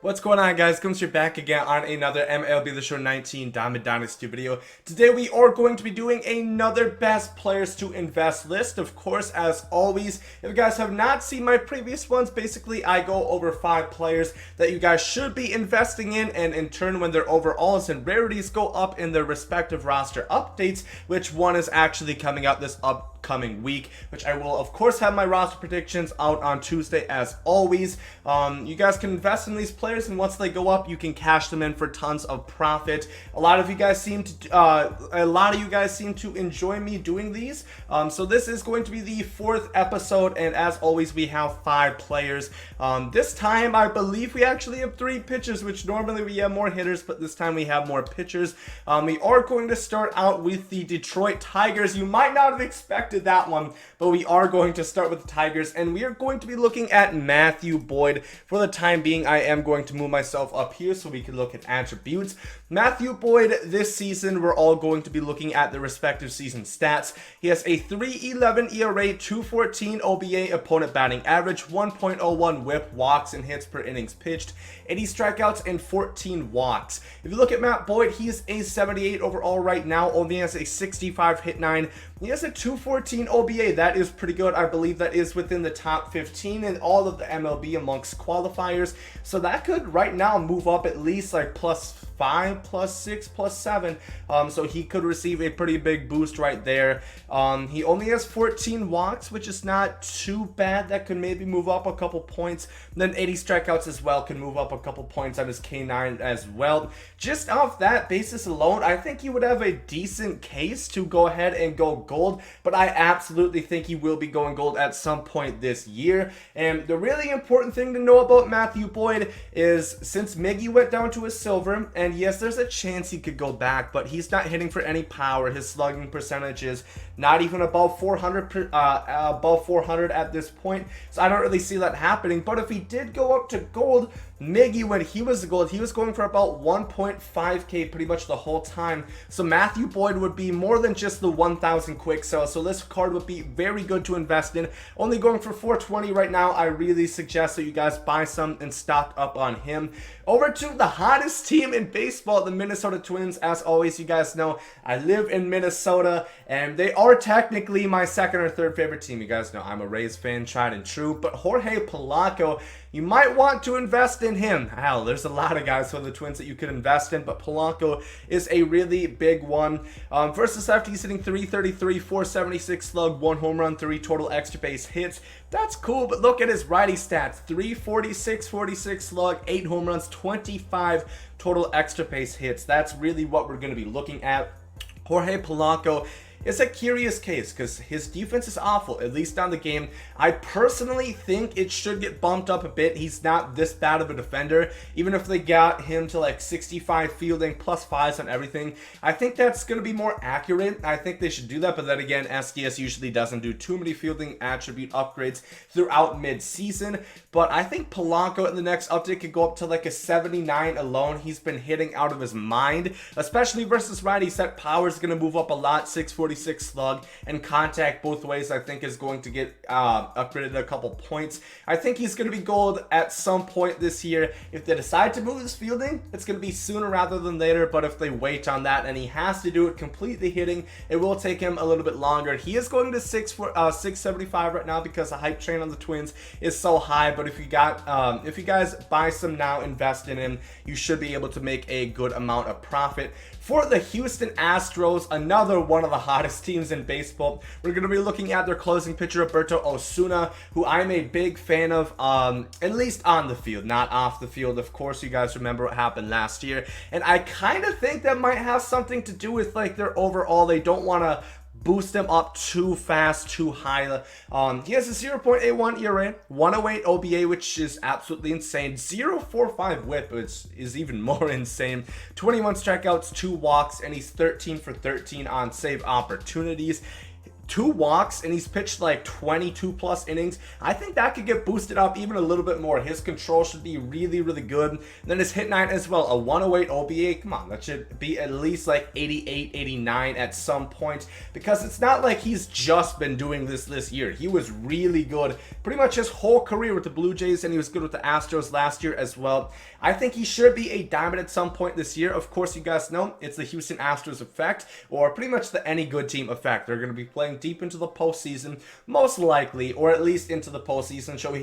What's going on, guys? Gomes here back again on another MLB The Show 19 Diamond Dynasty video. Today we are going to be doing another best players to invest list. Of course, as always, if you guys have not seen my previous ones, basically I go over 5 players that you guys should be investing in, and in turn when their overalls and rarities go up in their respective roster updates, which one is actually coming out this upcoming week, which I will of course have my roster predictions out on Tuesday as always. You guys can invest in these players, and once they go up you can cash them in for tons of profit. A lot of you guys seem to enjoy me doing these, so this is going to be the 4th episode, and as always we have 5 players. This time I believe we actually have 3 pitchers, which normally we have more hitters, but this time we have more pitchers. We are going to start out with the Detroit Tigers. You might not have expected that one, but we are going to start with the Tigers, and we are going to be looking at Matthew Boyd. For the time being, I am going to move myself up here so we can look at attributes. Matthew Boyd this season, we're all going to be looking at the respective season stats. He has a 3.11 ERA, 2.14 OBA, opponent batting average, 1.01 whip, walks and hits per innings pitched, 80 strikeouts and 14 walks. If you look at Matt Boyd, he's a 78 overall right now, only has a 65 hit 9. He has a 2.14 OBA. That is pretty good. I believe that is within the top 15 in all of the MLB amongst qualifiers. So that could right now move up at least like +5, +6, +7. So he could receive a pretty big boost right there. He only has 14 walks, which is not too bad. That could maybe move up a couple points. Then 80 strikeouts as well can move up a couple points on his K9 as well. Just off that basis alone, I think he would have a decent case to go ahead and go gold, but I absolutely think he will be going gold at some point this year. And the really important thing to know about Matthew Boyd is, since Miggy went down to a silver, and yes, there's a chance he could go back, but he's not hitting for any power. His slugging percentage is not even above 400 at this point, so I don't really see that happening. But if he did go up to gold, Miggy, when he was gold, he was going for about 1.5k pretty much the whole time. So Matthew Boyd would be more than just the 1,000 quick sell. So this card would be very good to invest in. Only going for 420 right now. I really suggest that you guys buy some and stock up on him. Over to the hottest team in baseball, the Minnesota Twins. As always, you guys know I live in Minnesota, and they are technically my 2nd or 3rd favorite team. You guys know I'm a Rays fan, tried and true. But Jorge Polanco, you might want to invest in him. Hell, there's a lot of guys for the Twins that you could invest in, but Polanco is a really big one. Versus lefty, he's hitting 333, 476 slug, 1 home run, 3 total extra base hits. That's cool, but look at his righty stats. 346, 46 slug, 8 home runs, 25 total extra base hits. That's really what we're going to be looking at. Jorge Polanco is a curious case because his defense is awful, at least on the game. I personally think it should get bumped up a bit. He's not this bad of a defender. Even if they got him to like 65 fielding, +5s on everything, I think that's going to be more accurate. I think they should do that, but then again, SDS usually doesn't do too many fielding attribute upgrades throughout mid-season. But I think Polanco in the next update could go up to like a 79 alone. He's been hitting out of his mind, especially versus righties. That power is going to move up a lot. 646 slug, and contact both ways I think is going to get upgraded a couple points. I think he's going to be gold at some point this year. If they decide to move his fielding, it's going to be sooner rather than later, but if they wait on that and he has to do it completely hitting, it will take him a little bit longer. He is going to 675 right now because the hype train on the Twins is so high, but if you guys buy some now, invest in him, you should be able to make a good amount of profit. For the Houston Astros, another one of the hottest teams in baseball, we're going to be looking at their closing pitcher, Roberto Osuna, who I'm a big fan of, at least on the field, not off the field. Of course, you guys remember what happened last year, and I kind of think that might have something to do with like their overall. They don't want to boost them up too fast, too high. He has a 0.81 ERA, 108 OBA, which is absolutely insane. 0.45 whip is even more insane. 21 strikeouts, 2 walks, and he's 13 for 13 on save opportunities. 2 walks, and he's pitched like 22 plus innings. I think that could get boosted up even a little bit more. His control should be really, really good. And then his hit 9 as well, a 108 OBA. Come on, that should be at least like 88, 89 at some point, because it's not like he's just been doing this year. He was really good pretty much his whole career with the Blue Jays, and he was good with the Astros last year as well. I think he should be a diamond at some point this year. Of course, you guys know it's the Houston Astros effect, or pretty much the any good team effect. They're going to be playing deep into the postseason, most likely, or at least into the postseason. So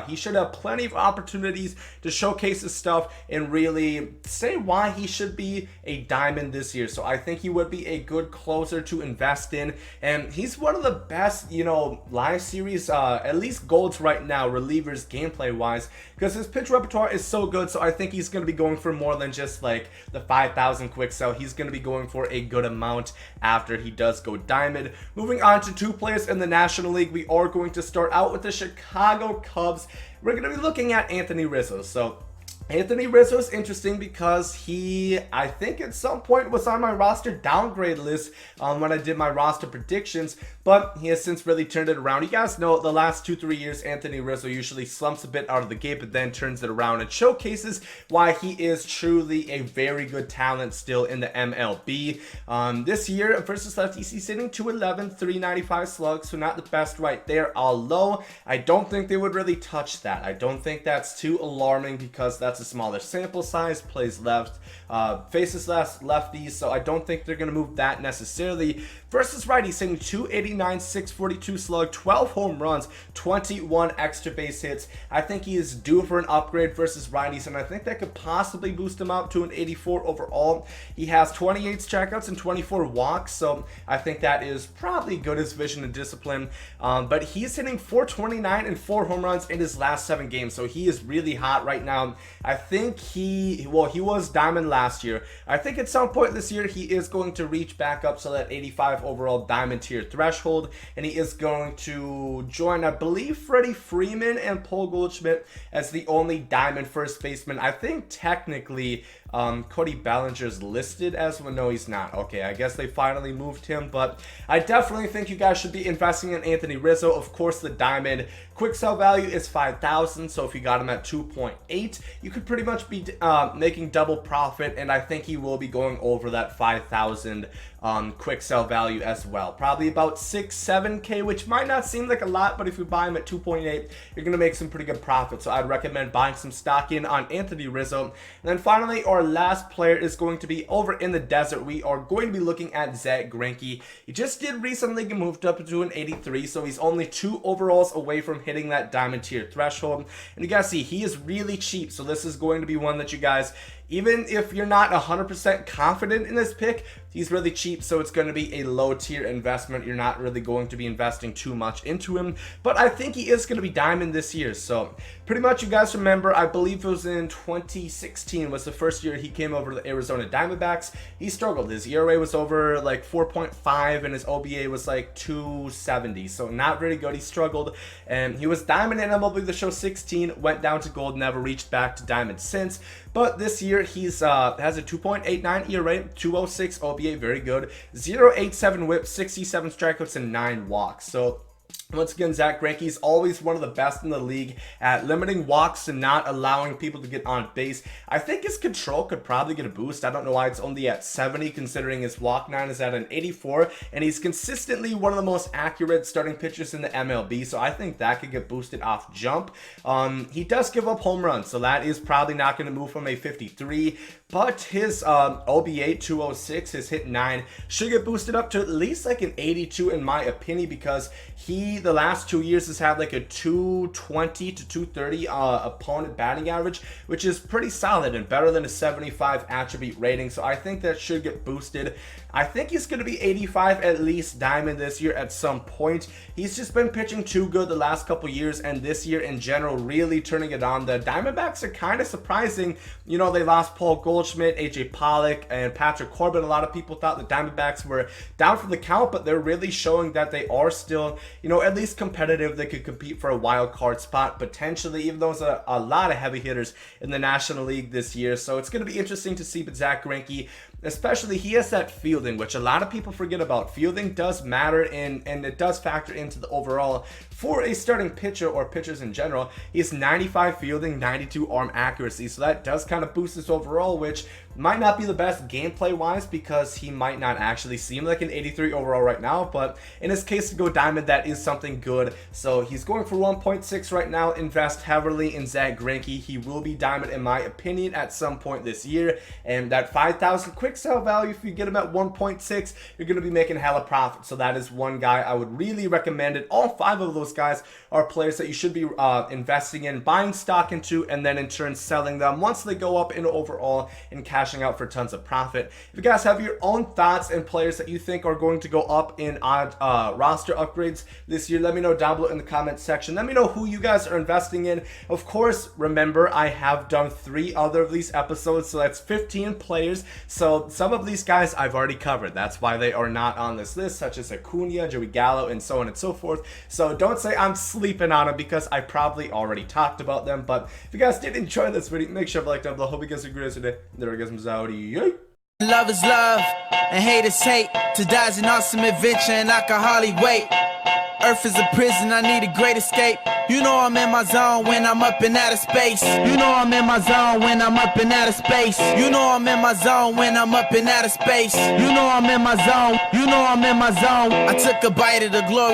he should have plenty of opportunities to showcase his stuff and really say why he should be a diamond this year. So I think he would be a good closer to invest in, and he's one of the best, you know, live series, at least golds right now, relievers gameplay wise, because his pitch repertoire is so good. So I think he's going to be going for more than just like the 5,000 quick sell. He's going to be going for a good amount after he does go diamond. Moving on to 2 players in the National League, we are going to start out with the Chicago Cubs. We're going to be looking at Anthony Rizzo. So Anthony Rizzo is interesting because he, I think at some point, was on my roster downgrade list when I did my roster predictions, but he has since really turned it around. You guys know the last 2-3 years, Anthony Rizzo usually slumps a bit out of the gate, but then turns it around and showcases why he is truly a very good talent still in the MLB. This year versus lefties, he's hitting 211, 395 slugs, so not the best right there, although I don't think they would really touch that. I don't think that's too alarming because that's a smaller sample size, plays left, faces less lefties, so I don't think they're going to move that necessarily. Versus righties, hitting 289, 642 slug, 12 home runs, 21 extra base hits. I think he is due for an upgrade versus righties, and I think that could possibly boost him up to an 84 overall. He has 28 strikeouts and 24 walks, so I think that is probably good as vision and discipline. But he's hitting 429 and 4 home runs in his last 7 games, so he is really hot right now. I think he was diamond last year. I think at some point this year he is going to reach back up to that 85 overall diamond tier threshold, and he is going to join, I believe, Freddie Freeman and Paul Goldschmidt as the only diamond first baseman. I think technically Cody Bellinger's listed as one. No, he's not. Okay, I guess they finally moved him, but I definitely think you guys should be investing in Anthony Rizzo. Of course, the diamond quick sell value is 5,000, so if you got him at 2.8, you could pretty much be making double profit, and I think he will be going over that 5,000 quick sell value as well. Probably about 6-7K, which might not seem like a lot, but if you buy him at 2.8, you're going to make some pretty good profit. So I'd recommend buying some stock in on Anthony Rizzo. And then finally, our last player is going to be over in the desert. We are going to be looking at Zack Greinke. He just did recently get moved up to an 83, so he's only 2 overalls away from hitting that diamond tier threshold. And you guys see, he is really cheap, so this is going to be one that you guys, even if you're not 100% confident in this pick, he's really cheap, so it's going to be a low tier investment. You're not really going to be investing too much into him, but I think he is going to be diamond this year. So pretty much, you guys remember, I believe it was in 2016 was the first year he came over to the Arizona Diamondbacks. He struggled. His ERA was over like 4.5 and his OBA was like 270, so not very good. He struggled, and he was diamond in MLB The Show 16, went down to gold, never reached back to diamond since. But this year he's has a 2.89 ERA, 206 OBA, very good, 0.87 whip, 67 strikeouts, and 9 walks. So once again, Zack Greinke is always one of the best in the league at limiting walks and not allowing people to get on base. I think his control could probably get a boost. I don't know why it's only at 70, considering his walk 9 is at an 84, and he's consistently one of the most accurate starting pitchers in the MLB, so I think that could get boosted off jump. He does give up home runs, so that is probably not going to move from a 53, but his OBA 206, his hit 9, should get boosted up to at least like an 82 in my opinion, because he, the last 2 years, has had like a 220 to 230 opponent batting average, which is pretty solid and better than a 75 attribute rating. So I think that should get boosted. I think he's going to be 85 at least diamond this year at some point. He's just been pitching too good the last couple years, and this year in general really turning it on. The Diamondbacks are kind of surprising. You know, they lost Paul Goldschmidt, AJ Pollock, and Patrick Corbin. A lot of people thought the Diamondbacks were down for the count, but they're really showing that they are still, you know, at least competitive. They could compete for a wild card spot potentially, even though there's a lot of heavy hitters in the National League this year. So it's going to be interesting to see. But Zack Greinke, especially he has that fielding, which a lot of people forget about. Fielding does matter and it does factor into the overall for a starting pitcher or pitchers in general. He has 95 fielding, 92 arm accuracy, so that does kind of boost his overall, which might not be the best gameplay wise because he might not actually seem like an 83 overall right now, but in his case to go diamond, that is something good. So he's going for 1.6 right now. Invest heavily in Zack Greinke. He will be diamond in my opinion at some point this year, and that 5,000 quick sell value, if you get him at 1.6, you're going to be making hella profit. So that is one guy I would really recommend it. All 5 of those guys are players that you should be investing in, buying stock into, and then in turn selling them once they go up in overall and cashing out for tons of profit. If you guys have your own thoughts and players that you think are going to go up in odd roster upgrades this year, let me know down below in the comments section. Let me know who you guys are investing in. Of course, remember, I have done 3 other of these episodes, so that's 15 players. So some of these guys I've already covered. That's why they are not on this list, such as Acuna, Joey Gallo, and so on and so forth. So don't say I'm sleeping on them because I probably already talked about them. But if you guys did enjoy this video, make sure to like down below. Hope you guys agree with today. There we go, some Zowdy. Love is love, and hate is hate. To die is an awesome adventure, and I can hardly wait. Earth is a prison, I need a great escape. You know I'm in my zone when I'm up in outer space. You know I'm in my zone when I'm up in outer space. You know I'm in my zone when I'm up in outer space. You know I'm in my zone. You know I'm in my zone. I took a bite of the glory.